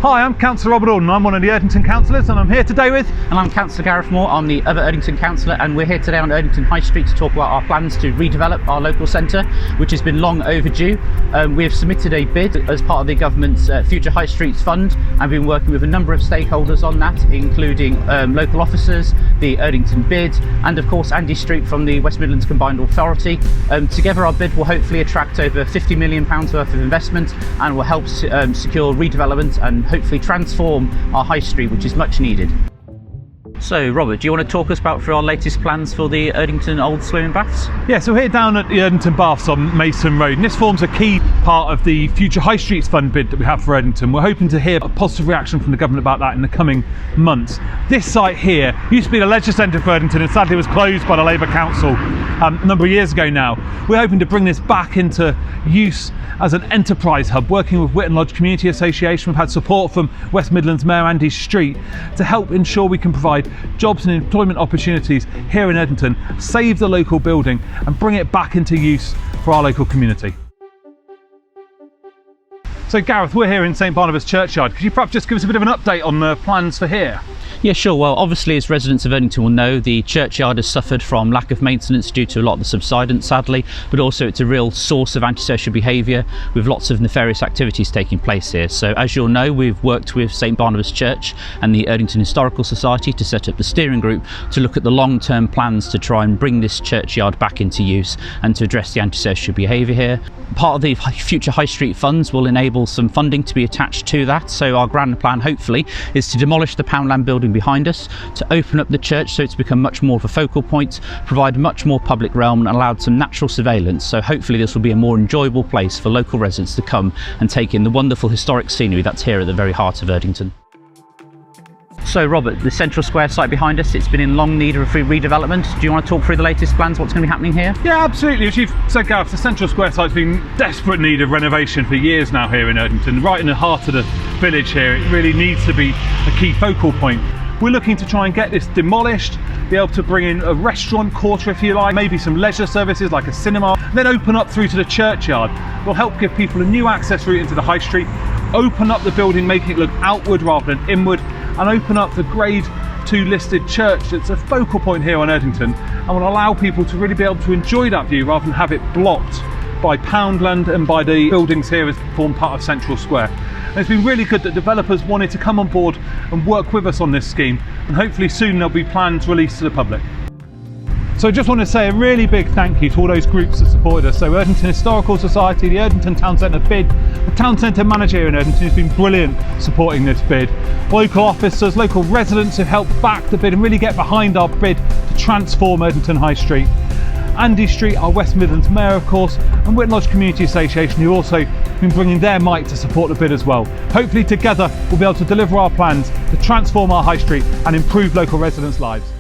Hi, I'm Councillor Robert Alden. I'm one of the Erdington councillors, and I'm here today with... And I'm Councillor Gareth Moore. I'm the other Erdington councillor, and we're here today on Erdington High Street to talk about our plans to redevelop our local centre, which has been long overdue. We have submitted a bid as part of the government's Future High Streets Fund, and been working with a number of stakeholders on that, including local officers, the Erdington bid, and of course Andy Street from the West Midlands Combined Authority. Together our bid will hopefully attract over £50 million worth of investment and will help secure redevelopment and hopefully transform our high street, which is much needed. So Robert, do you want to talk us about our latest plans for the Erdington Old Swimming Baths? Yeah, so we're here down at the Erdington Baths on Mason Road, and this forms a key part of the Future High Streets Fund bid that we have for Erdington. We're hoping to hear a positive reaction from the government about that in the coming months. This site here used to be the leisure centre for Erdington and sadly was closed by the Labour Council a number of years ago now. We're hoping to bring this back into use as an enterprise hub, working with Whitton Lodge Community Association. We've had support from West Midlands Mayor Andy Street to help ensure we can provide jobs and employment opportunities here in Erdington, save the local building and bring it back into use for our local community. So Gareth, we're here in St Barnabas Churchyard. Could you perhaps just give us a bit of an update on the plans for here? Yeah, sure. Well, obviously, as residents of Erdington will know, the churchyard has suffered from lack of maintenance due to a lot of the subsidence, sadly, but also it's a real source of antisocial behaviour with lots of nefarious activities taking place here. So, as you'll know, we've worked with St Barnabas Church and the Erdington Historical Society to set up the steering group to look at the long-term plans to try and bring this churchyard back into use and to address the antisocial behaviour here. Part of the Future High Street funds will enable some funding to be attached to that. So our grand plan, hopefully, is to demolish the Poundland building behind us, to open up the church so it's become much more of a focal point, provide much more public realm and allowed some natural surveillance. So hopefully this will be a more enjoyable place for local residents to come and take in the wonderful historic scenery that's here at the very heart of Erdington. So Robert, the central square site behind us, it's been in long need of redevelopment. Do you want to talk through the latest plans, what's going to be happening here? Yeah, absolutely. As you've said, Gareth, the central square site's been in desperate need of renovation for years now here in Erdington. Right in the heart of the village here, it really needs to be a key focal point. We're looking to try and get this demolished, be able to bring in a restaurant quarter if you like, maybe some leisure services like a cinema, then open up through to the churchyard. We'll help give people a new access route into the high street, open up the building, making it look outward rather than inward, and open up the Grade 2 listed church that's a focal point here on Erdington and will allow people to really be able to enjoy that view rather than have it blocked by Poundland and by the buildings here that form part of Central Square. And it's been really good that developers wanted to come on board and work with us on this scheme, and hopefully soon there'll be plans released to the public. So I just want to say a really big thank you to all those groups that supported us. So Erdington Historical Society, the Erdington Town Centre bid, the Town Centre manager here in Erdington has been brilliant supporting this bid. Local officers, local residents have helped back the bid and really get behind our bid to transform Erdington High Street. Andy Street, our West Midlands Mayor of course, and Whitton Lodge Community Association who also been bringing their might to support the bid as well. Hopefully together we'll be able to deliver our plans to transform our high street and improve local residents' lives.